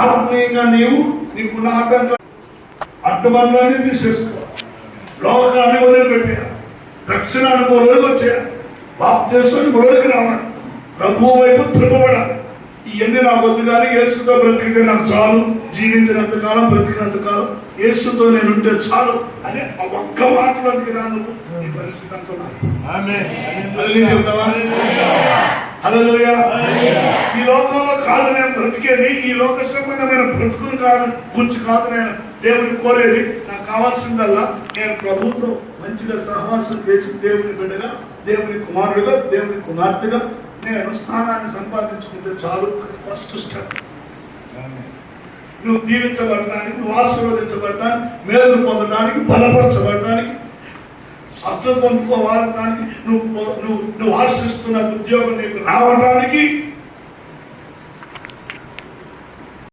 ఆత్మీయంగా నీకున్న ఆటంకం అడ్డమన్నాన్ని తీసేసుకోవాలి. లోకాన్ని వదిలిపెట్టేయాలి. రక్షణ అనుభవంలోకి వచ్చేయాలి. బాప్తిస్మం అనుభవంలోకి రావాలి. ప్రభువు వైపు త్రిప్పబడాలి. ఇవన్నీ నాకు వద్దు కానీ యేసుతో బ్రతికితే నాకు చాలు, జీవించినంత కాలం బ్రతికినంత కాలం యేసుతో నేను ఉంటే చాలు అనే ఒక్క మాటలోకి రా. నువ్వు నీ పరిస్థితి అంతా చెప్తావా? హల్లెలూయా. ఈ లోకంలో కాదు నేను బ్రతికేది, ఈ లోక సంబంధమైన బ్రతుకుని కాదు గురించి కాదు నేను దేవుడిని కోరేది. నాకు కావాల్సిందల్లా నేను ప్రభువుతో మంచిగా సహవాసం చేసి దేవుని బిడ్డగా, దేవుని కుమారుడిగా, దేవుని కుమార్తెగా నేను స్థానాన్ని సంపాదించుకుంటే చాలు. అది ఫస్ట్ స్టెప్. నువ్వు దీవించబడడానికి, నువ్వు ఆశీర్వదించబడడానికి, మేలు పొందడానికి, బలపరచబడడానికి, స్వస్థత పొందుకోవడానికి, నువ్వు ఆశిస్తున్న ఉద్యోగం నీకు రావడానికి